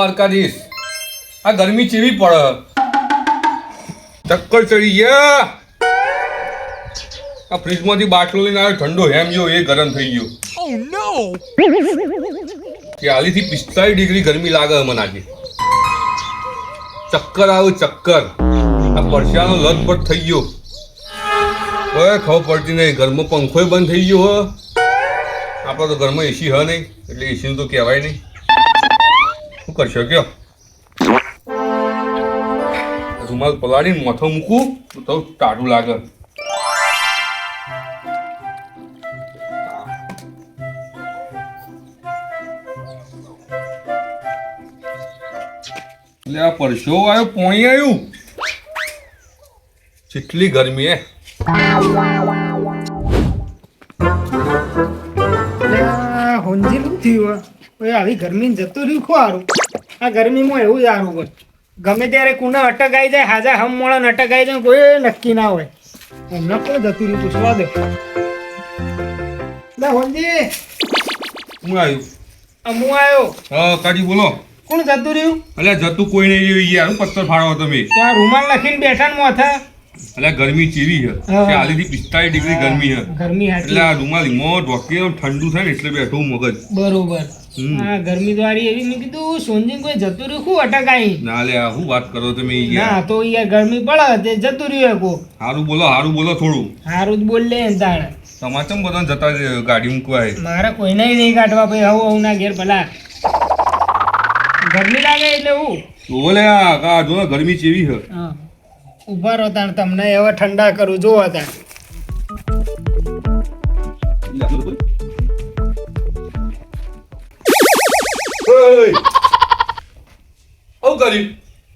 દ્વારકાધીશ આ ગરમી ચેવી પડે ચક્કર ચડી ગયા આ ફ્રીજમાંથી બાટલો લઈને આવ્યો ઠંડો હેમ જો એ ગરમ થઈ ગયો Oh no! 40 થી 45 ડિગ્રી ગરમી લાગે મને આજે ચક્કર આવે ચક્કર આ પરસ્યાનો લથપથ થઈ ગયો હવે ખબર પડતી નહીં ઘરમાં પંખોય બંધ થઈ ગયો હો આપણે તો ઘરમાં એસી હ નહીં એટલે એસીનું તો કહેવાય નહીં શું કરશો કયો રૂમાલ પલાળીને માથો મૂકું તો થોડું ટાઢું લાગે એટલે આ પરસો આવ્યો પોણી આવ્યું કેટલી ગરમી હે હોંજીલું થયું હોય આવી ગરમી જતું રહ્યું ખોરું આ ગરમીમાં એવું જ સારું હોય ગમે ત્યારે કુના અટક આવી જાય હાજા હમ મોડા અટક આવી જાય કોઈ નક્કી ના હોય હમણાં પણ જતું રહ્યું પૂછવા દે લે હોંજી હું આવ્યું હું આવ્યો હા કાજી બોલો કોણ જતું રહ્યું અલ્યા જતું કોઈ નહીં રહ્યું યાર હું પથ્થર ફાડો તમે ત્યાં રૂમાલ લખીને બેઠા ને માથા અલ્યા ગરમી ચેવી છે 40 થી 45 ડિગ્રી ગરમી છે ગરમી એટલે આ રૂમાલ હિમો ઢોકી ઠંડુ થાય ને એટલે બેઠું મગજ બરોબર હા ગરમી દ્વારી એવી મેં કીધું સોનજી કોઈ જતું રહ્યું ખૂબ અટક આવી ના લે શું વાત કરો તમે ના તો યાર ગરમી પડે તે જતું રહ્યું કો હારું બોલો થોડું હારું જ બોલ લે તાણે તમારે ચમ બધા જતા ગાડી મૂકવાય મારે કોઈને નહીં કાઢવા ભાઈ આવું ના ઘેર ભલા ગરમી લાગે એટલે હું બોલે આ જો ને ગરમી ચેવી છે હા ઉભા રહો તાણ તમને હવે ઠંડા કરું જોવો તાણ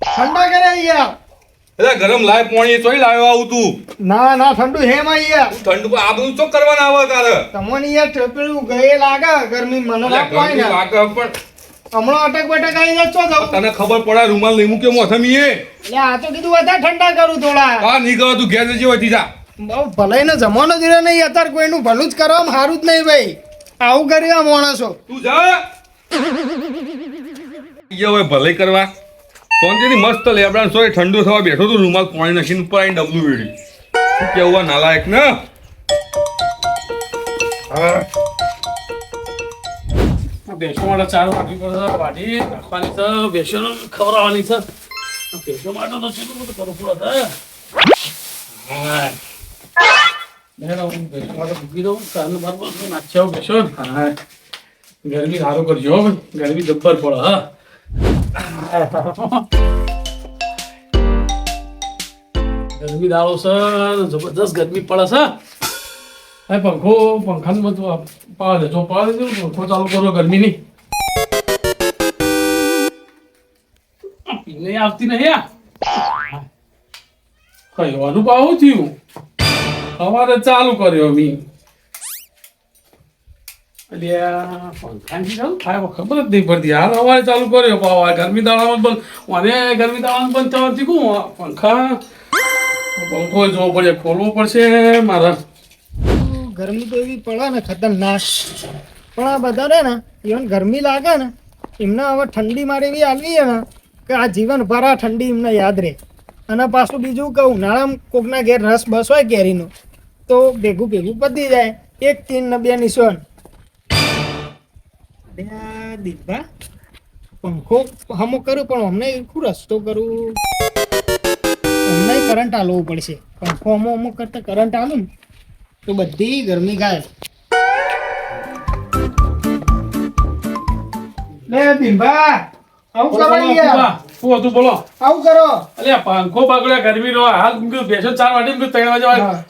ઠંડા કરે યાર એટલે ગરમ લાય પાણી ચોઈ લાવ્યો આવું તું ના ના ઠંડુ હેમ યાર ઠંડુ આ બધું ચો કરવાના આવે તારે તમને યાર પેલું ગયે લાગે ગરમી મને ના કોઈ ગરમી ના લાગે પણ હમણાં અટક બટક આવી જાય ચો જાવ તને ખબર પડે રૂમાલ નહીં મૂક્યો મોથમી એ એટલે આ તો કીધું વધારે ઠંડા કરું થોડા આ નહીં કરો તું ઘેર જજે વધી જા બહુ ભલાઈ નો જમાનો જ રહ્યો નહીં અત્યારે કોઈનું ભલું જ કરવામાં સારું જ નહીં ભાઈ આવું કર્યું આ માણસો તું જા હવે ભલે કરવા શાંતિથી મસ્ત લેબડા સોય ઠંડુ થવા બેઠો તું રૂમાલ પાણી નાખીને ઉપર આવીને ડબલું વેડી શું કેવું આ નાલાયક ને બેસો માટે ચાર વાટી પર વાટી રાખવાની છે બેસો ખવડાવવાની છે બેસો માટે તો કેટલું બધું કરવું પડે બેસો માટે મૂકી દઉં ચાલુ બરાબર નાખ્યા બેસો હા ગરમી સારું કરજો ભાઈ ગરમી જબ્બર પડે હા ગરમી દાળો છે જબરદસ્ત ગરમી પડે છે હા પંખાનું બધું પાવા દેજો પંખો ચાલુ કરો ગરમી ની પીને આવતી નહીં કહેવાનું પાવું થયું સવારે ચાલુ કર્યો મી પંખાની ચાલુ થાય ખબર જ નહીં પડતી હાલ સવારે ચાલુ કર્યો પાવા ગરમી દાડામાં બંધ મને ગરમી દાડામાં બંધ થવાથી કહું પંખા પંખો જોવો પડે ખોલવો પડશે મારા ગરમી તો એવી પડે ને ખતરનાક પણ આ બધા રે ને ઇવન ગરમી લાગે ને એમને હવે ઠંડી મારે એવી આવી ને કે આ જીવન ભર આ ઠંડી એમને યાદ રહે અને પાછું બીજું કહું ઉનાળામાં કોકના ઘેર રસ બસ હોય કેરીનો તો ભેગું પતી જાય એક 3 ને 2 નિશાન દીપા પંખો હમો કરું પણ અમને શું રસ્તો કરું અમને કરંટ આલવું પડશે પંખો અમુક કરતા કરંટ આલું ને તો બધી ગરમી ગાય લે દીપા આવું કરો યાર શું હતું બોલો આવું કરો અલ્યા પંખો બગડ્યા ગરમી નો હાલ બેસો 4 વાટી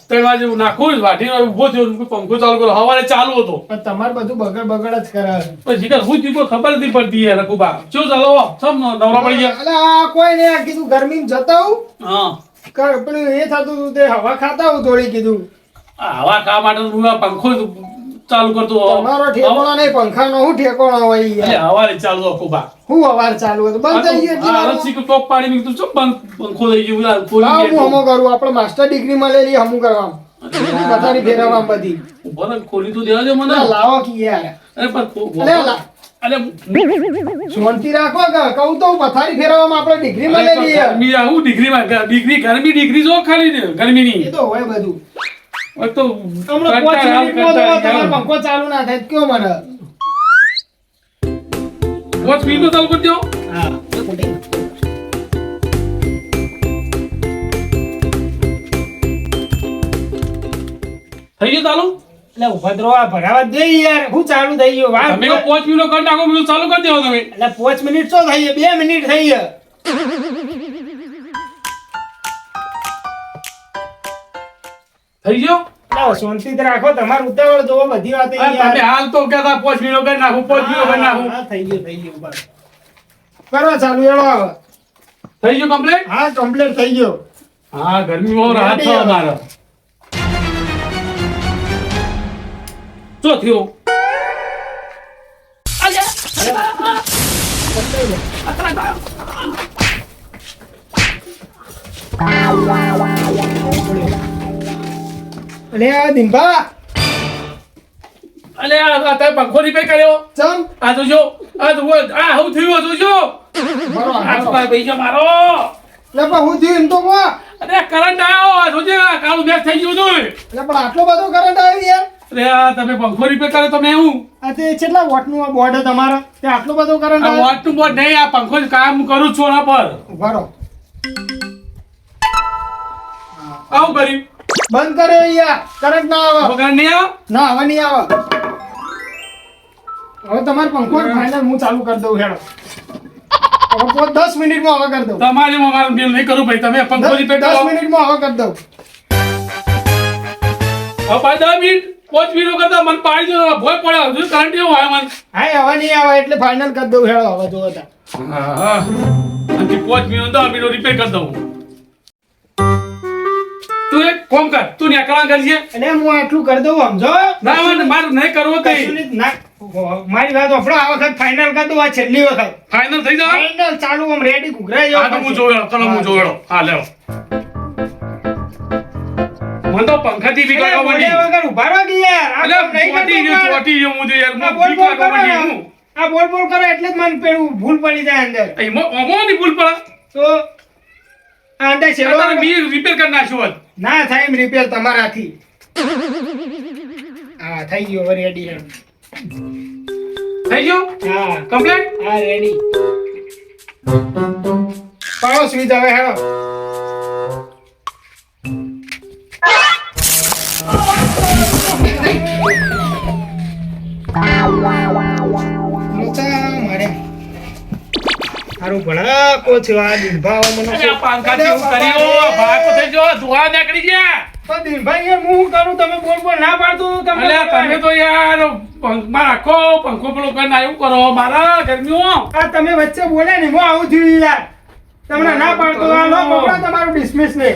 3 વાગે નાખું વાટી ઉભો થયો પંખો ચાલુ કરો સવારે ચાલુ હતો પણ તમારે બધું બગડ જ કરાવે પછી હું જીવો ખબર નથી પડતી યાર રકુબા શું ચાલો સમ નવરા પડી ગયા અલે આ કોઈ ને કીધું ગરમી જતા હું હા પેલું એ થતું હતું તે હવા ખાતા હું થોડી કીધું હવા ખાવા માટે હું આ પંખો ચાલુ કરતો તમારો ઠેકોણો નહીં પંખાનો હું ઠેકોણો હોય યાર હવારે ચાલુ રકુબા હું અવાર ચાલુ હતું બંધ થઈ ગયું આ રસી ટોપ પાડી મીધું શું પંખો થઈ ગયું હું હમો કરું આપણે માસ્ટર ડિગ્રી મળેલી હમું કરવામાં બધાની ફેરવવામાં બધી ઉભો ખોલી તો દેવા દે મને લાવો કે યાર અરે પણ અરે શાંતિ રાખો કે કહું તો પથારી ફેરવવામાં આપણે ડિગ્રી મળેલી છે. ગરમી આવું ડિગ્રી જો ખાલી ને ગરમીની એ તો હોય બધું. હવે તો હમણાં 5 મિનિટમાં તો તમારો પંખો ચાલુ ના થાય તો કયો મને. વોચ વિન્ડો ચાલુ કરી દો. હા થઈ ગયું ચાલુ એટલે ઉભદ્રો આ ભરાવા જ દે યાર. હું ચાલુ થઈ ગયો વાત. તમે 5 મિનિટ કરી નાખો બધું ચાલુ કરી દેવો તમે. એટલે 5 મિનિટ તો થઈ ગઈ, 2 મિનિટ થઈ ગઈ. થઈ ગયો એટલે શાંતિથી રાખો, તમારું ઉતાવળ જોવો બધી વાત આ યાર. તમે હાલ તો કહેતા 5 મિનિટ કરી નાખું 5 મિનિટ કરી નાખું. હા, થઈ ગયું બસ. કરો ચાલુ એળો હવે. થઈ ગયું કમ્પ્લીટ. હા કમ્પ્લીટ થઈ ગયો. હા ગરમીમાં રાહત થયો મારે. શું થયું? અલે આ દિનભા અલે આ તે પંખો રિપેર કર્યો. ચમ આ તો જો આ તો આ હું થયું હતું જો બરો આ તો ભાઈ ગયો મારો. એટલે પણ હું થયું એમ તો કહો. અરે કરંટ આવ્યો આ જોજે આ કાળું મેચ થઈ ગયું હતું. એટલે પણ આટલો બધો કરંટ આવ્યો યાર. અરે આ તમે પંખો રિપેર કર્યો તો મેં હું આ તે કેટલા વોટનું આ બોર્ડ તમારા તે આટલો બધો કરંટ આ આવ્યો. વોટ નું બોર્ડ નહીં આ પંખો જ કામ કરું છું એના પર. ઉભા આવું કર્યું બંધ કર્યો યાર. કરંટ ના આવે. વગર નહીં આવ. ના હવે નહીં આવે. હવે તમારો પંખો ફાઇનલ હું ચાલુ કરી દઉં હેડો. હવે 10 મિનિટમાં હવે કરી દઉં. તમારે મારું બિલ નહીં કરું ભાઈ તમે પંખો રિપેર 10 કરો. મિનિટમાં હવે કરી દઉં. હવે ભાઈ 10 મિનિટ 5 મિનિટ કરતા મને પાડી દો ભોય પડે હજુ કરંટ એવું આવે મને. હા હવે નહીં આવે એટલે ફાઇનલ કરી દઉં હેડો હવે જોવો તા. હા અને 5 મિનિટ 10 મિનિટ રિપેર કરી દઉં. તું એક કામ કર તું નેકળા કરજે. એટલે હું આટલું કરી દઉં સમજો. ના મારું નહીં કરવું તે કશું નહીં. ના મારી વાત આપણો આ વખત ફાઇનલ કરી દઉં. આ છેલ્લી વખત ફાઇનલ થઈ જાય. ફાઇનલ ચાલુ આમ રેડી ઘૂઘરાઈ હા તો હું જોયો ચલો હું જોયો હા લેવો મને તો પંખાથી બીક લાગવા માંડી. વગર ઉભા રહો કે યાર. આ અલે કામ નહીં ચોટી કરતો ગયો યાર. ચોટી ગયો હું તો યાર આ મને બોલ બીક બોલ લાગવા કરો માંડી ને. હું. આ બોલ બોલ કરો એટલે જ મને પેલું ભૂલ પડી જાય અંદર. એમાં ઓમોની ભૂલ પડે. તો આ અંદર આ છેલ્લો તારે બી રિપેર કરી નાખ્યું હોત. ના થાય એમ રિપેર તમારાથી. હા થઈ ગયો હવે રેડી. થઈ ગયો હા કમ્પ્લીટ. હા રેડી. પાડો સ્વિચ હવે હેડો. મારે હારું ભલા કો છે આ દિનભાવ મને અરે આ પંખાથી એવું કર્યું ભાગો થઈ ગયો ધોળા નીકળી ગયા. પણ દિનભાઈ યાર હું શું કરું તમે બોલ બોલ ના પાડતો તો તમે અલ્યા તમે તો યાર મારા આખો પંખો પેલો કરીને એવું કરો મારા ગરમીઓ. આ તમે વચ્ચે બોલ્યા ને હું આવું થયું યાર. તમને ના પાડતો આ લો પકડો તમારું ડિસમિસ ને.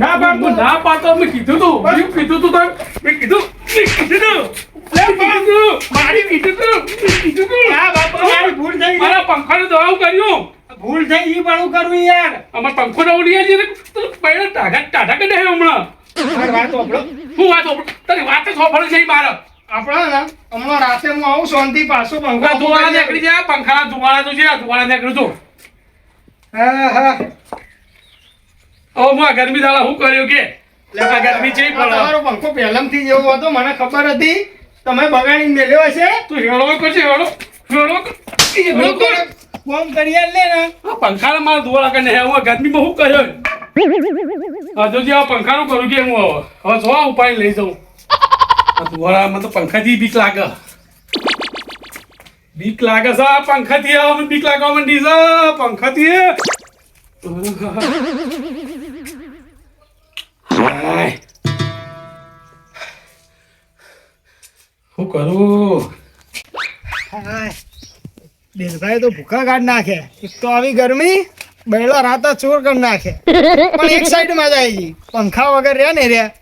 ના પાડતો હું ના પાડતો મેં કીધું તું મેં કીધું તું તને મેં કીધું મારી કીધું તું હા બાપા મારી ભૂલ થઈ ગઈ. મારા પંખાનું દવાઓ કર્યું. ભૂલ થઈ ગઈ પણ હું કરું યાર. અમાર પંખો દવાઈ લઈએ છીએ પહેલા ટાઢા કરી દે હમણાં. મારી વાત સાંભળો. હું વાત તારી વાત જ સાંભળે નહીં મારે. આપણે ને હમણાં રાતે હું આવું શાંતિ પાછો પંખો આ ધુવાળા નીકળી જાય પંખાના ધુવાળા તો છે આ ધુવાળા નીકળ્યું તું. હા હા હવે હું આ ગરમી દાડા શું કર્યું કે આ ગરમી છે આ તમારો પંખો પહેલામથી જેવો હતો મને ખબર હતી. તમે બગાડીને મેલ્યો હશે. તું હેળો કરશે હેળો હેળો કર. ફોન કરી આલ લે ને. આ પંખાના મારા ધુવાળા કરીને હું ગરમીમાં શું કર્યો હજુ જે આ પંખાનું કરું કે હું હવે જો ઉપાય લઈ જાઉં. આ ધુવાળામાં તો પંખાથી બીક લાગે છે આ પંખાથી આવે મને બીક લાગવા માંડી છે પંખાથી. હાય. શું કરું હાય. દિલભાઈ તો ભૂખા કાઢ નાખે. એક તો આવી ગરમી બેલા રાતા ચોર કરી નાખે. પણ એક સાઈડ મજા આવી ગઈ. પંખા વગર રહ્યા ને રહ્યા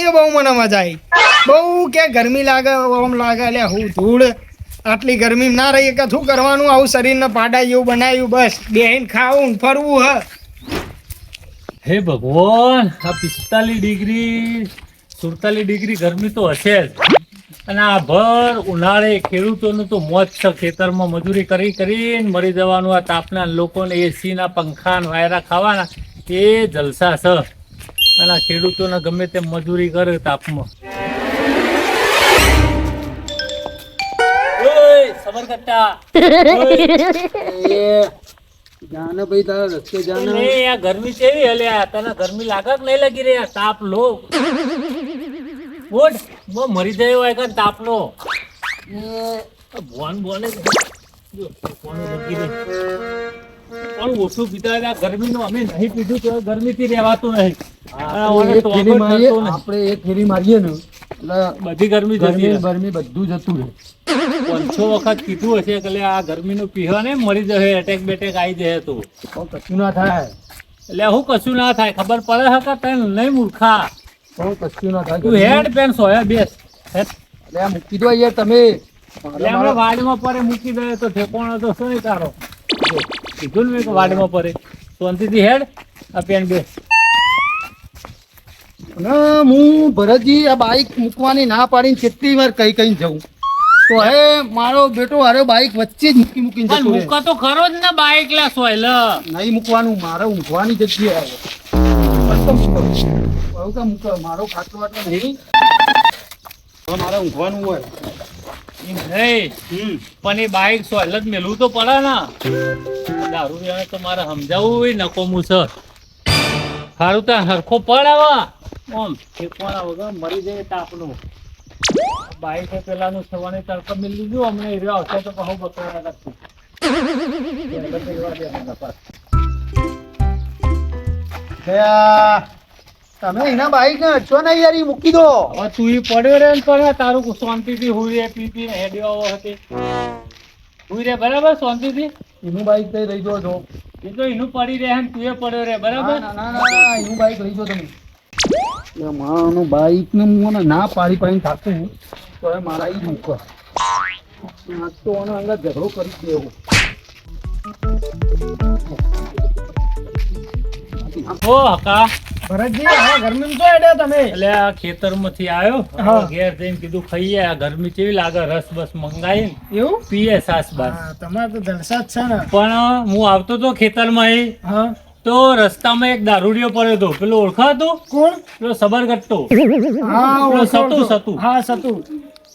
એ બહુ મને મજા આવી. બહુ કે ગરમી લાગે ઓમ લાગે એટલે હું ધૂળ આટલી ગરમી ના રહી કે શું કરવાનું આવું શરીરને પાડા જેવું બનાવ્યું બસ બેહીને ખાવું ને ફરવું હ. હે ભગવાન આ 45 ડિગ્રી 47 ડિગ્રી ગરમી તો હશે જ અને આ ભર ઉનાળે ખેડૂતોનું તો મોજ છે, ખેતરમાં મજૂરી કરીને મરી જવાનું. આ તાપના લોકોને એસી ના પંખા ને વાયરા ખાવાના એ જલસા છે. અને આ ખેડૂતોને ગમે તેમ મજૂરી કરે તાપમાં. ઓય સબરકટ્ટા, જાને ભાઈ તારા રસ્તે જાને. ઓય આ ગરમી કેવી હલે? તને ગરમી લાગે કે નહીં લાગી રહી? આ તાપ લો બોટ બો મરી જાય હોય કે તાપનો ભોન બોલે જો કોણ લગી રહી. પણ ઓછું પીતા હતા ગરમીનું. અમે નહીં પીધું તો ગરમીથી રહેવાતું નહીં. આપણે એક ફેરી મારીએ ને બધી ગરમી જતી રહે. ગરમી બધું જતું રહે. 5-6 વખત કીધું હશે કે લે આ ગરમીનું પીવા ને મરી જશે, એટેક બેટેક આવી જાય તો. કશું ના થાય, એટલે હું કશું ના થાય ખબર પડે હે કે તને નહીં મૂર્ખા? કશું ના થાય. તું હેડ પેન સોયા બેસ હેડ. એટલે આ મૂકી દો યાર તમે. એટલે આપણે વાડીમાં પરે મૂકી દઈએ તો ઠેકોણો તો શું નહીં તારો? જો, કીધું ને મેં કે વાડીમાં પરે શાંતિથી હેડ આ પેન બેસ. હું ભરતજી આ બાઈક મૂકવાની ના પાડીને કેટલી વાર કઈ જઉં તો હે મારો બેટો હારે બાઈક વચ્ચે જ મૂકીને પણ જતો રહે. મૂકો તો ખરો જ ને બાઈક લા સોયલ. નહીં મૂકવાનું, મારે ઊંઘવાની જગ્યાએ મારો ખાટલો આટલો નહીં, હવે મારે ઊંઘવાનું હોય. એમ નહીં પણ એ બાઈક સોયલ જ મેલું તો પડે ને. દારૂ પીવાને તો મારે સમજાવવું નકોમું છે. સારું તો હરખો પડ આવા ઓમ ઠેકવાના વગર મરી જાય તાપનું. બાઈક પેલાનું સવારે તડકો મિલી લીધું. અમને એરિયા આવશે તો બહુ બકરા લાગતું. તમે એના બાઈક ને અડશો ને યાર, ઈ મૂકી દો. હવે તું ઈ પડ્યો રે ને પણ તારું શાંતિથી હુઈ રે, પી ને હેડ્યો આવો હતી હુઈ રે બરાબર શાંતિથી. એનું બાઈક કઈ લઈ જો છો? એ તો એનું પડી રહે ને તું એ પડ્યો રે બરાબર. ના એનું બાઈક લઈ જો તમે. મારું બાઈક ને હું ના પાડીને થાકું તો હવે મારા ઈ મૂકો. આજ તો આનો અંદર ઝઘડો કરી દેવો. ઓ હકા ભરતજી આ ગરમી તો હેડ્યા તમે. એટલે આ ખેતરમાંથી આવ્યો હા. ઘેર જઈને કીધું ખાઈએ. આ ગરમી કેવી લાગે, રસ બસ મંગાવીને એવું પીએ સાસ બાસ. તમારે તો જલસા જ છે ને. પણ હું આવતો તો ખેતરમાં હા તો રસ્તામાં એક દારૂડિયો પડ્યો હતો. પેલો ઓળખાતો? કોણ? પેલો સબરગટ્ટો. હા પેલો સતુ. હા સતુ.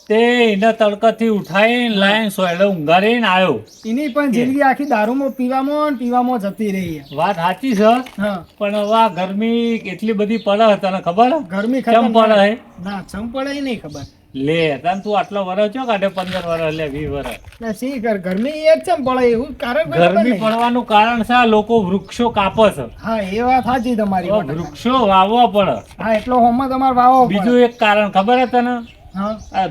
તે એના તડકાથી ઉઠાઈને લાઈન સોયલે ઊંઘાડીને આવ્યો. એની પણ જિંદગી આખી દારૂમાં પીવામાં જતી રહી. વાત સાચી છે હા પણ હવે આ ગરમી કેટલી બધી પડે તને ખબર? ગરમી કેમ પડે હે? ના ચમ પડે એ નહીં ખબર. લે તને તું આટલો વર્ષ છો કાઢે 15 વર્ષ લે 20 વર્ષ. ના સી કર ગરમી એક ચમ પડે એવું કારણ કોઈ ખબર ગરમી નહીં. પડવાનું કારણ છે આ લોકો વૃક્ષો કાપે છે. હા એ વાત સાચી તમારી. હવે વૃક્ષો વાવવા પડે. હા એટલો હોમમાં તમારે વાવો પડે. બીજું એક કારણ ખબર હે તને? હા આ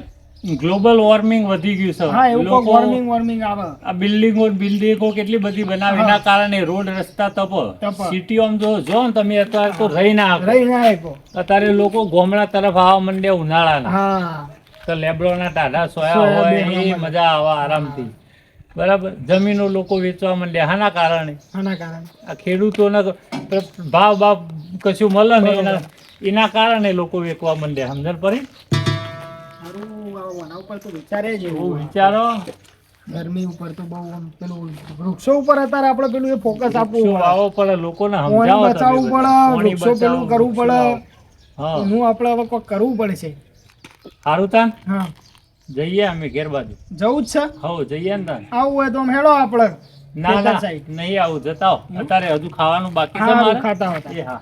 ગ્લોબલ વોર્મિંગ વધી ગયું છે. હા એવું લોકો વોર્મિંગ આવે. આ બિલ્ડિંગો કેટલી બધી બનાવી એના કારણે રોડ રસ્તા તપે. સિટીઓમાં જો ને તમે અત્યારે તો રહી ના શકો. રહી ના આયકો. અત્યારે લોકો ગામડા તરફ આવવા માંડે ઉનાળાના. હા તો લેબડોના ટાઢા સોયા સોયા હોય બેહવા એ માંડે. મજા આવે આરામથી. બરાબર. જમીનો લોકો વેચવા માંડે આના કારણે. આના કારણે આ ખેડૂતોને ભાવ કશું મળે ને એના કારણે લોકો વેચવા માંડે. સમજણ પડી? સારું આના ઉપર તો વિચારે જ બહુ એવું. વિચારો. ગરમી ઉપર તો બહુ આમ પેલું વૃક્ષો ઉપર અત્યારે આપણે પેલું એ ફોકસ આપવું વૃક્ષો પડે. વાવવો પડે. લોકોને પાણી સમજાવો બચાવવું તમે પડે, બધા. પાણી વૃક્ષો પેલું બચાવો, કરવું પડે. વૃક્ષો વાવો. હા એનું આપણે હવે કોઈ કરવું પડશે. સારું તાન હા જઈએ અમે ઘેર બાજુ. જવું જ છે. હવ જઈએ ને તાન. આવું હોય તો આમ હેડો આપણે ના ખેતર ના side. નહીં આવું જતા હો. અત્યારે હજુ ખાવાનું બાકી છે હા, મારે. ખાતા હતા. એ હા.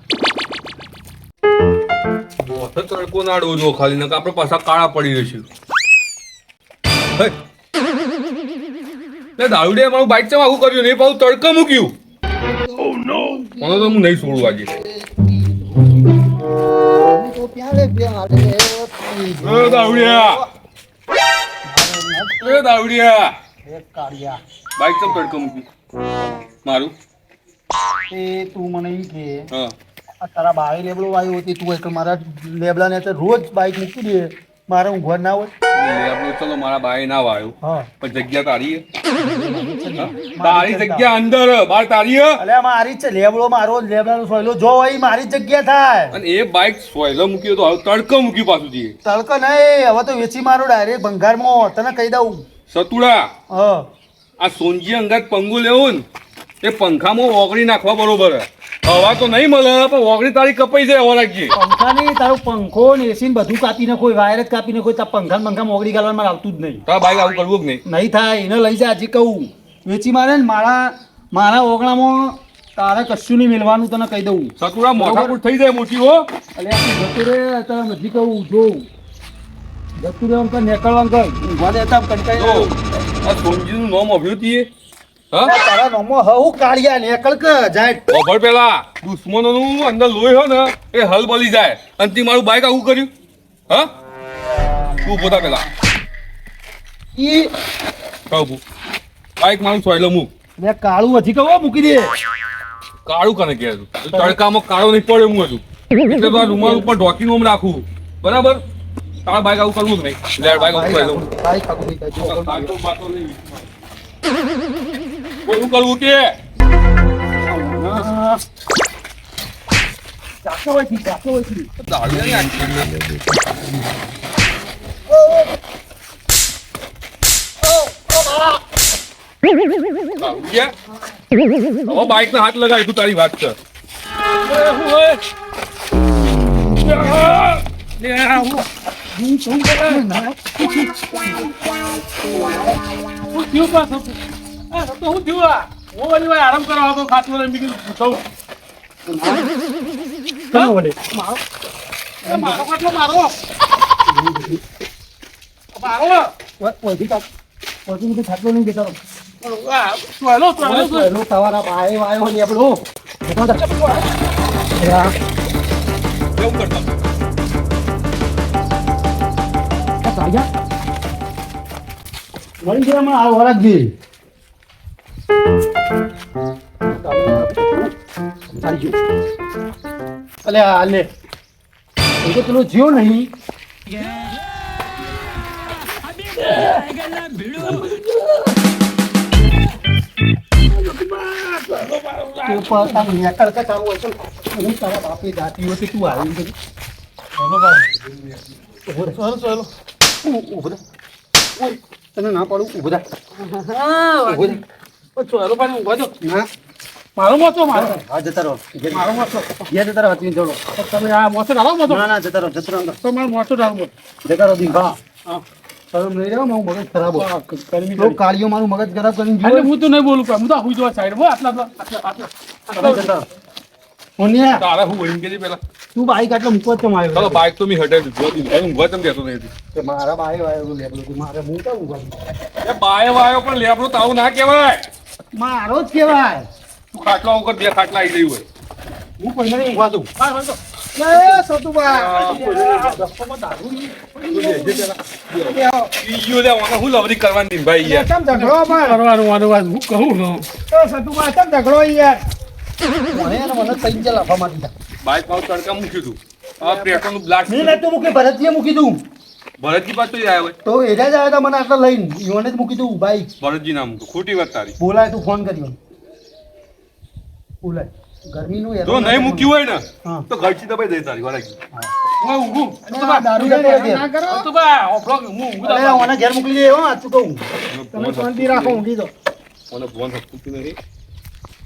મોથે તડકો ના અડવો જો ખાલી નકર આપણે પાછા કાળા પડી રહીશું. હે! લે દારૂડિયા મારું બાઈક ચમ આવું કર્યું નહીં પાછું તડકે મૂક્યું. મને તો હું નહીં છોડું આજે. એ દારૂડિયા! એ દારૂડિયા! બાઈક ચમ તડકે મૂક્યું મારું? એ તું મને ઈ કે હા આ તારા બાઈ લેબડો આવ્યો હતી તું એક મારા લેબડા ને રોજ બાઈક મૂકી દે મારે ઊંઘવા ના હોય. લેબડો ચલો મારા બાએ ના વાયો હા પણ જગ્યા તારી હે? હા? તારી જગ્યા અંદર બાર તારી હે? અલે મારી જ છે લેબડો મારો લેબડાનો સોયલો જો હોય ઈ મારી જ જગ્યા થાય અને એ બાઈક સોયલો મૂક્યો તો હવે તડકો મૂક્યું પાછું જઈએ તડકો નહીં હવે તો વેચી મારો ડાયરેક્ટ ભંગારમાં તને કહી દઉં સતુડા હા આ સોનજી અંગાત પંગુ લેવું ને એ પંખામાં ઓગળી નાખવા બરોબર હે. હવા તો નહીં મળે પણ ઓગળી તારી કપાઈ જાય હવા લાગી પંખાની તારો પંખો ને એસી ને બધું કાપી નાખો વાયર જ કાપી નાખો તાર પંખા મોગડી ગાલવા મારે આવતું જ નહીં તારા બાઈક આવું કરવું કે નહીં? નહીં થાય એને લઈ જા હજી કહું વેચી મારે ને મારા ઓગણામાં તારે કશું નહીં મેળવાનું તને કહી દઉં સતુડા મોઢાકૂટ થઈ જાય મોટી હો. અલે આપણે જતું રે તારે નથી કહું જો જતું રે અંકલ નીકળવા અંકલ ઊંઘવા દેતા જો, કંટાળી આ સોનજીનું નામ અભ્યું તીએ હા તારા નોમો હવું કાઢ્યા નીકળ કે જાય ખબર પેલા દુશ્મનોનું અંદર લોહી હોય ને એ હલ બળી જાય અને તે મારું બાઈક આવું કર્યું હા તું પોતા પેલા ઈ કહું બાઈક મારું સોયલો મૂક લે કાળું હજી કહો મૂકી દે કાળું કને કહે તું તડકામાં કાળો નહીં પડે હું હતું એટલે તો આ રૂમાલ ઉપર ઢોકીને આમ રાખું બરાબર તારા બાઈક આવું કરવું જ નહીં લે બાઈક આવું સોયલો મૂક. તારી કાકુ નહીં કહી બાતો બાતો નહીં. બોલું કરવું કે દારૂ નહીં આટલી. દારૂ કે? હવે બાઈક હાથ લગાવી તું તારી વાત કર આરામ કરવા આવતો ખાતું ને બીજું પૂછું મારો ખાટલો મારો તમારા ભાઈ વાયો ને આપણું કેવું કરતા મળી ગયા આ વરસજી અલે આ લે એ તો પેલો જીવ નહીં તારા બાપે જાતી હોય તું આવી તને ના પાડું ઉભો મારો મોચો મારો હા જતા રહો મારો મોચો ગયા જતા રહો ચલો તમે આ મોચો ડાલો મોચો ના ના જતા રહો તો મારો મોચો ડાલો જતા રહો દીભા હા તમે લઈ જાઓ મારું મગજ ખરાબ હોય ગરમી તો કાળીઓ મારું મગજ ખરાબ કરીને એટલે જોયો હું તો નહીં બોલું હું તો હુઈ જવા સાઈડ હો આટલા તમે જતા રહો મોનિયા તારે હું વળીને કેજે પેલા તું બાઈક આટલો મૂકવા જ કેમ આવ્યો ચાલો બાઈક તો મેં હટાવી દીધું હું ઊંઘવા તેમ દેતો નહીં કે મારા બાઈક આવ્યો લેબલો મારે હું કેમ ઊંઘવા એ બાયો વાયો પણ લેબડો તો આવું ના કહેવાય મારો જ કહેવાય તું ખાટલા ઉપર બે ખાટલા આવી ગઈ હોય હું કોઈને નહીં ઊંઘવા દઉં ઈ ગયો લે મને હું લવરી કરવાની ની ભાઈ યાર કરવાનું વાનો વાત હું કહું ને મને તૈન ચાલ આપવા માંડી બાઈક પાવ તડકા મૂક્યું તું આ પેટ્રોલ નું બ્લાસ્ટ મેં નતું મૂકી ભરતજીએ મૂકી દઉં ભરતજી પાછો આવ્યા હોય તો એના જ આવ્યા હતા મને આટલા લઈને ઈવોને જ મૂકી દઉં બાઈક ભરતજી નામ મૂકું ખોટી વાત તારી બોલાય તું ફોન કર્યો બોલાય ગરમીનું જો નહીં મૂક્યું હોય ને હા. તો ઘરથી દબાઈ દે તારી વાળા હું ઊંઘું આ દારૂ ના કરે ઘેર. તો બા ઓફલો હું ઊંઘું અરે ઓને ઘેર મોકલી દે હો આચું કહું તમે શાંતિ રાખો ઊંઘી દો મને ફોન હકતું નહીં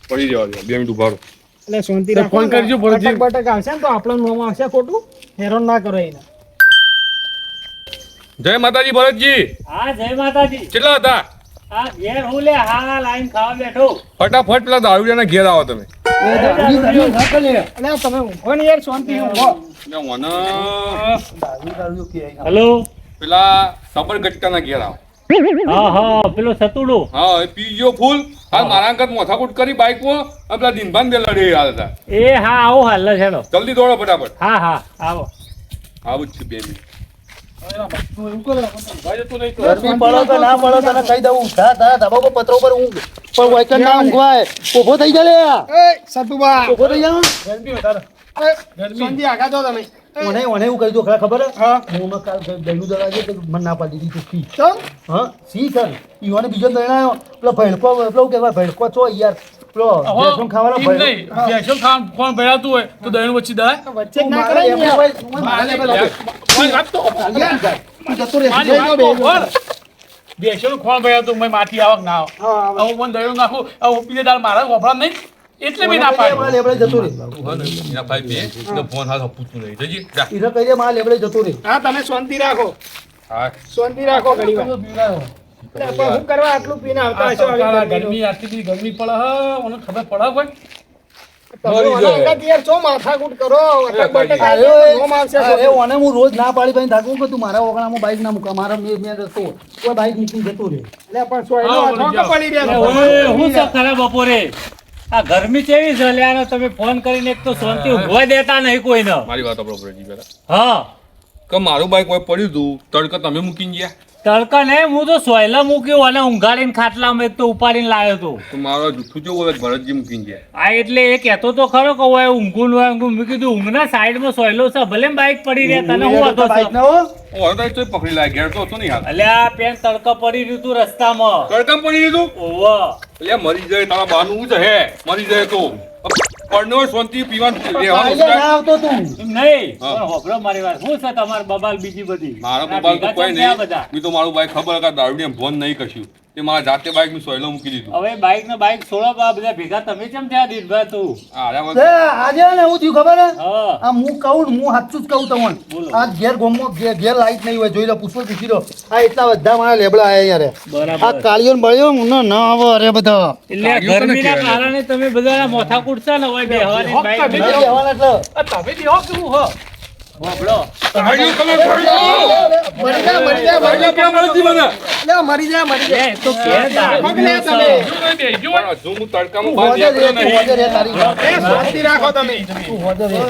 પડી જવા દે 2 મિનિટ ઉભા રહો એટલે શાંતિ તો રાખો ફોન કરજો, ભરતજી. બટક બટક આવશે ને તો આપણું નામ આવશે ખોટું હેરાન ના કરો એને જય માતાજી ભરતજી હા જય માતાજી કેટલા હતા આ ઘેર હું લે હા લાઈન ખાવા બેઠો ફટાફટ પેલા દારૂડિયાના ઘેર આવો તમે એ દારૂ ના કરે એટલે તમે ઊંઘો ને યાર શાંતિ ઊંઘો ને મને દારૂ કે હલો પેલા સબર ગટકાના ઘેર આવો હા હા પેલો સતુડો હા એ પી ગયો ફૂલ હાલ મારા અંગત માથાકૂટ કરી બાઈકમાં આ પેલા દિનભાન બે લડી હાલ હતા એ હા આવો હાલ હેડો જલ્દી દોડો ફટાફટ હા હા આવો આવું જ છે 2 મિનિટ ગરમી પડો કે ના પડો તને કહી દઉં ધાબા પર પત્રો પર ઊંઘ પણ વાયકન ના ઊંઘવાય ઉભો થઈ જા લે એ સતુબા ઉભો થઈ જા સોનજી આગા તો તમે ઓને એવું કહી દો ખબર હે? હા હું કાલ દહીંનું દળવા ગયો તો મને ના પાડી દીધી તું પી. તો હા સી સર ઈવાને બીજો દહીં આવ્યો પેલો ભેળકો પેલો કેવાય ભેળકો છો યાર પેલો ભેળકો ખાવાનો એમ નહીં ભેંસો ખાવાનું કોણ ભેળાતું હોય તો દહીં વચ્ચે દાય વચ્ચે જ ના કરાય ને યાર. કોઈ વાત તો જતો રે મારી વાત તો બોલ. ભેંસોનું કોણ ભેળાતું મેં માટી આવક ના આવ હા હવે મને દહીં નાખું હવે પીને દાળ મારા વપરા નહીં એટલે મેં ના પાડ્યું લેબડે જતો રે તું હે ને એના ભાઈ બે એનો ફોન હાથ પૂછતું નહીં જજી જા ઈરો કહી દે મારા લેબડે જતો રે હા તમે શાંતિ રાખો હા શાંતિ રાખો ઘણી વાર એટલે પણ હું કરવા આટલું પીને આવતા હશો આવી ગરમીનું? ગરમી આટલી બધી ગરમી પડે હા મને ખબર પડે કોઈ તમે ઓલા અંગાત યાર છો માથાકૂટ કરો અટક બટક અરે આજો, નોમ આવશે અરે ઓને હું રોજ ના પાડી પાડી થાકું કે તું મારા ઓગણામાં બાઈક ના મૂકા મારા મેં રસ્તો કોઈ બાઈક મૂકી જતો રે એટલે પણ સોયલો હા, હાથમાં જાઓ. પડી રહ્યા ઓય, હું છે ખરા બપોરે આ ગરમી કેવી છે લ્યાનો તમે ફોન કરીને એક તો શાંતિ ઊંઘવા દેતા નહીં કોઈને મારી વાત આપણો પ્રજી પેલા હા કે મારું બાઈક કોઈ પડ્યું હતું તડકા તમે મૂકીને ગયા તડકા નહીં હું તો સોયલા મૂક્યું અને ઊંઘાડીને ખાટલામાં એક તો ઉપાડીને લાવ્યો હતો તો મારો જુઠ્ઠું જો બોલે ભરતજી મૂકીને ગયા આ એટલે એ કહેતો તો ખરો કે હોય ઊંઘું હોય ઊંઘું મેં કીધું ઊંઘના સાઈડમાં સોયલો છે ભલે બાઈક પડી રહ્યા તને હું હતો બાઈક ના હો ઓ હવે તો પકડી લાય ઘેર તો હતો નહીં હાલ અલ્યા પેન તડકા પડી રહ્યું તું રસ્તામાં તડકા પડી દીધું ઓવા એટલે મરી જાય તારા બાનું શું છે હે મરી જાય તો પડનો શાંતિ પીવાનું બાઈક રહેવાનું ના આવતો તું એમ નહીં હા. પણ હોભળો મારી વાત શું છે તમાર બબાલ બીજી બધી મારા આ મોબાઈલ તો ભેગા કોઈ છે આ નહીં બધા મેં તો મારું બાઈક ખબર કે દારૂડિયા ફોન નહીં કશું તે મારા જાતે બાઈક મેં સોયલો મૂકી દીધું હવે બાઈક ને બાઈક છોડો આ બધા ભેગા તમે કેમ થયા દીધભાઈ તું આર્યા તે વગર આજે ને હું થયું ખબર હે હા આ હું કહું ને, હું સાચું જ કહું તમને બોલો. આ ઘેર ગોમમાં ઘેર લાઈટ નહીં હોય જોઈ લો પૂછી લો આ એટલા બધા મારા લેબડા આયા યાર આ બરાબર કાળીઓ ને બળ્યો મને ના આવે અરે બધા એટલે આ ગાડીઓ કોને ગરમીના કહેવાય? કારણે તમે બધા માથા કૂટશો ને હોય બેહવાની હક બાઈક તમે માં. નહીં બેહવાના એટલે. આ તમે દેવો કેવું હ હોભળો. ગાડીઓ તમે છોડી દો. મરી જા મરી જા મરી ગાડીઓ જા કેમ નથી મને લે, મરી જા મરી જા એ તો કે દારૂ પગ લે તમે બેસજો પણ હજુ હું તડકામાં તું બહાર હોજે રે, નીકળ્યો તું નહીં હોજે રે તારી વાત. એ શાંતિ રાખો તમે તું હોજે રે.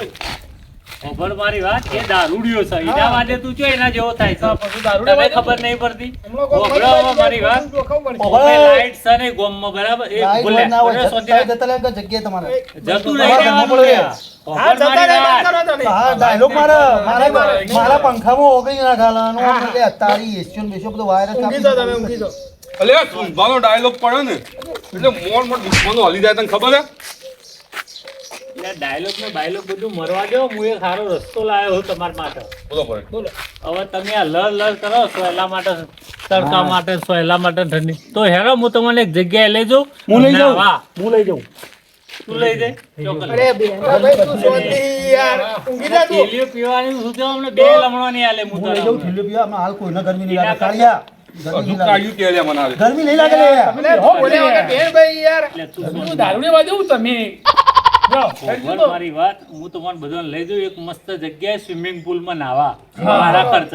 હોભળ મારી વાત એ દારૂડિયો છે એના માટે તું જો એના જેવો થાય છે દારૂડિયા તમે ખબર નહીં પડતી હમણાં કોઈ હોભળો હવે મારી વાત જોખમ પડશે. ઓહો. હવે લાઈટ છે ને ગોમમાં બરાબર એ લાઈટ બોલે હોય ના હોય, બોલે જતા સોચી જતા રહે કે જગ્યાએ તમારે. જતું તમારે નહીં ઘરમાં રહેવાનું પડે. લ્યા. હા હોભળ જતા મારી રહે, વાત. કરો તમે હા ડાયલોગ મારા પંખામાં ઓગળી ના ગાલાનો આમ કે તારી એસ્યો ને બેસ્યો બધો વાયરસ ઊંઘી જાઓ તમે ઊંઘી જાઓ અલે આ સુંભાનો ડાયલોગ પડે ને એટલે મોર દુશ્મનો હલી જાય તને ખબર હે એટલે ડાયલોગ ને બાયલોગ બધું મરવા દો હું એક સારો રસ્તો લાવ્યો છું તમારા માટે બોલો પડે બોલો હવે તમે આ લર લર કરો સોયલા માટે તડકા માટે સોયલા માટે ઠંડી તો હેરો હું તમને એક જગ્યાએ લઈ જાઉં હું લઈ જાઉં વાહ હું લઈ જાઉં તું લઈ દે ચોક્કસ. અરે બેન ભાઈ તું શાંતિ યાર ઊંઘી જા તું કેલીઓ પીવાની શું છે અમને બે લમણવાની આલે હું હું તારા લઈ જાઉં હમણાં. થેલીઓ પીવા હમણાં હાલ કોઈને ગરમી નહીં લાગે કાળિયા ગરમી હજુ નહીં લાગે. કાયું કે લ્યા મને હાલે. ગરમી નહીં લાગે લે. અરે બોલ્યા વગર બેન ભાઈ યાર એટલે તું શું દારૂડિયા બાજુ તમે ખબર મારી વાત હું તમને બધાને લઈ જાઉં એક મસ્ત જગ્યાએ સ્વિમિંગ પુલમાં નાવા મારા ખર્ચ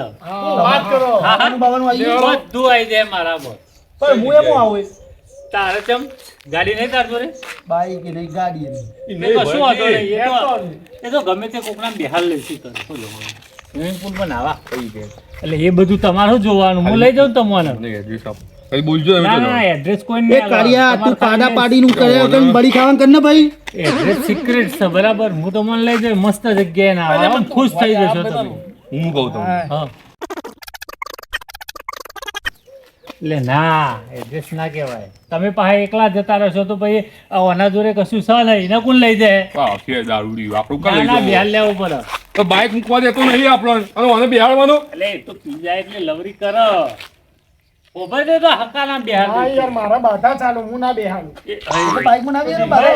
વાત કરો ખાવાનું બાવાનું આવી ગયું? બધું આવી જાય મારા પર પણ હું એમ આવું તારે ચમ ગાડી નહીં તારતો રે બાઈક નહીં ગાડી નહીં. એ કશું વાંધો નહીં. એ તો ગમે તે કોકના બિહાર લઈશું તને શું જોવાનું સ્વિમિંગ પુલમાં નાવા એટલે એ બધું તમારું જોવાનું હું લઈ જાઉં તમને નહીં, એડ્રેસ આપો. કઈ બોલજો એમ ના તો ના એડ્રેસ કોઈ એ નહીં કાળિયા તું પાડા પાડીનું કરે વગર બળી ખાવાનું કર ને ભાઈ. એડ્રેસ સિક્રેટ છે બરાબર હું તમને લઈ જાઉં મસ્ત જગ્યાએ નાવા આમ ખુશ થઈ જશો તમે હું કહું તમને હા એટલે ના એડ્રેસ ના કહેવાય તમે પાસે એકલા જતા રહેશો તો પછી આના જોડે કશું છે નહીં એને કોણ લઈ જાય વાહ, કે દારૂડિયું. આપણું કાં ના લઈ ના જવું? બિહાર લેવું પડે તો બાઈક મૂકવા દેતો નહીં આપણો અને મને બેહાડવાનો એટલે એ તો પી જાય એટલે લવરી કર ઓભર દે તો હકાના બિહાર હા યાર મારા બાધા ચાલુ હું ના બેહાડું તો બાઈકમાં ના આવીએ ને બારે.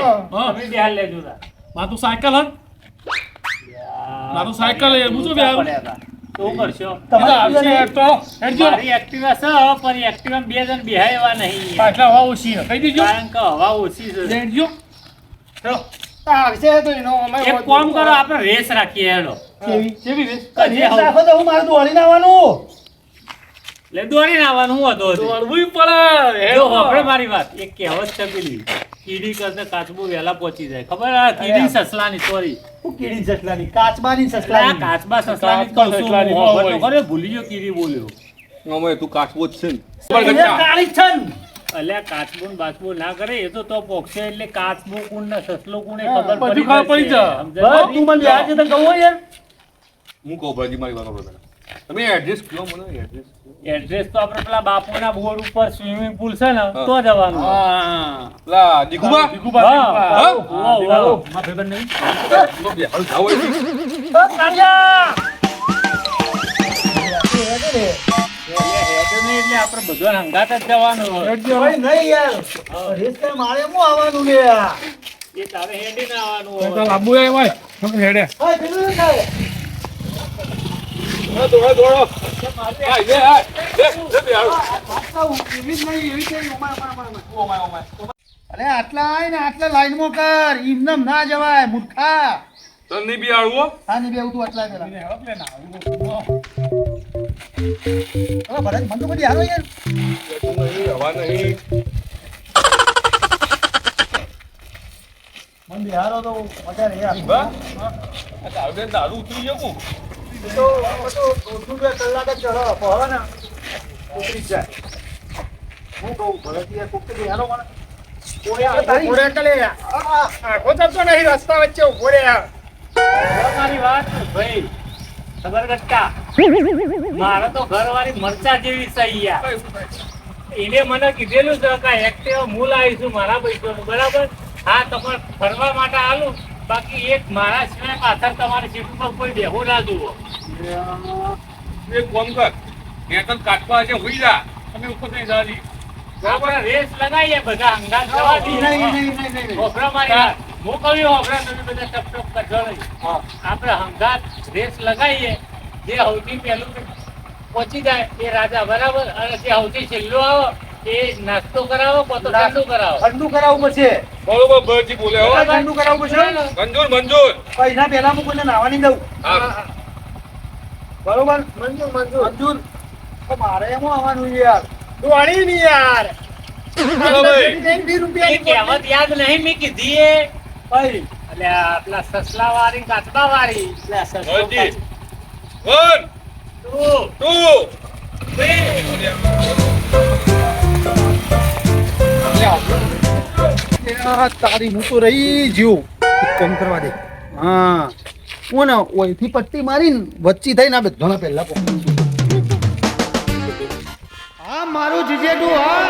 તમે બિહાર લેજો તા. મારું સાયકલ હન મારું સાયકલ એ હું શું બેહારું? પડ્યા તા. તો શું કરશો તમારે આવશે તો હેડજો મારી એક્ટિવા છે પણ એક્ટિવા બે જણ બિહાર એવા નહીં એટલે હવા ઓછી હે. કહી દીજો કારણ કે હવા ઓછી છે હેડજો આવશે તો એનો અમે એક કામ કરો આપણે રેસ રાખીએ હેડો કેવી? કેવી રીત કદી રેસ આવું. રાખો તો હું મારે દોડીને આવવાનું. એટલે દોડીને આવવાનું હું હતો હજી. દોડવું પડે જો આપણે મારી વાત એક કહેવત છે પેલી કીડી કરતા કાચબો વહેલા પહોંચી જાય ખબર આ કીડી સસલાની સોરી હું કીડી સસલાની, કાચબાની આ સસલાની. કાચબા સસલાની જ કહું છું સસલાની હું. ન ખબર તો હોય. ખરી, ભૂલી ગયો કીડી બોલ્યો અમે તું કાચબો જ છે ને એ કાળી છન. અલ્યા કાચબું ને બાચબું ના કરે એ તો પોક્ષે એટલે કાચબું કુણ ને સસલું કુણ એ ખબર બધું ખબર પડી જશે. જાય. સમજાયું? તું મને યાદ છે તને કહું હોય યાર હું કહું ભરજી મારી વાત સાંભળો પહેલા. તમે એડ્રેસ કહો મને એડ્રેસ. એડ્રેસ તો આપણે પેલા બાપુના બોર્ડ ઉપર સ્વિમિંગ પુલ છે ને તો જવાનું. હા પેલા દીકુબા દીકુબા, હા. દીકુબા. હા. મારા ભાઈબંધ નહીં તો બે હાલ જાઓ અહીંથી. એટલે આપણે બધા હંગાત જ જવાનું હોય. ભાઈ નહીં યાર રેસ કઈ મારે હું આવવાનું લે એ તારે હેડી ના આવવાનું તો હોય. લાંબુ આય ભાઈ તમે હેડે હા પેલું શું થાય હા, દોડો દોડો. હા, લે, હા. લે, બે હાલો. એવી જ નહીં એવી છે અરે આટલા આય ને આટલા લાઈનમાં કર એમને ના જવાય મૂર્ખા તને નહીં બી આવું હો. હા નહીં બેવું તું આટલા પેલા હવે ભરત મન તો બધી હારો યાર નહીં, હવા નહીં. મન બિહારો તો મજા નહીં યાર બા, આ દારૂ ને દારૂ ઉતરી ગયો કું? તો બધું 2 કલાક જ ચલો પહોળો ને ઉતરી જ જાય હું કહું ભરત યાર કોક તો બિહારો મને ઘોડે કલે આખો જતો નહીં રસ્તા વચ્ચે ઉભો રે યાર. તમારી વાત ભાઈ ખબર કરતા મારે તો ઘરવાળી મરચા જેવી સહી યાર. એને મને કીધેલું છે કે એક્ટિવા હું લાવીશું મારા પૈસાનું બરાબર. હા તમારે ફરવા માટે આલું બાકી એક મારા સિવાય પાછળ તમારી સીટ ઉપર કોઈ બેહું ના જુઓ. એક કામ કર. મેં તને કાટવા હશે, હુઈ જા. તમે ઉપર નહીં જવાની. આપણે રેસ લગાવીએ બધા હંગાત જવા દઈએ. નહીં હોભળો મારી વાત. હું કહ્યું હોભળો તમે બધા ટપ ટપ કરજો નહીં. આપણે હંગાત રેસ લગાવીએ જે સૌથી પહેલું પહોંચી જાય એ રાજા બરાબર અને જે સૌથી છેલ્લો આવો એ નાસ્તો કરાવો કો તો ઠંડુ કરાવો. ઠંડુ કરાવવું પડશે બરોબર ભરજી બોલે હો. ઠંડુ કરાવવું પડશે મંજૂર મંજૂર. પૈસા પહેલા હું કોઈને નાવા નહીં દઉં હા. બરોબર મંજૂર મંજૂર મંજૂર તો મારે એમ આવવાનું છે યાર દોડી ની યાર ચાલો ભાઈ. 20 એ રૂપિયાની કહેવત યાદ નહીં મેં કીધી એ ભાઈ એટલે આપલા સસલા વાળી કાચબા વાળી એટલે આ સસલો ભરજી. કાચ- 1 તું 2 તારી હું તો રહી જ્યું એક કામ કરવા દે હા હું ને ઓયથી પટ્ટી મારીને વચ્ચી થઈને આ બધાના પહેલા પકડું છું હા મારું જીજેડું હા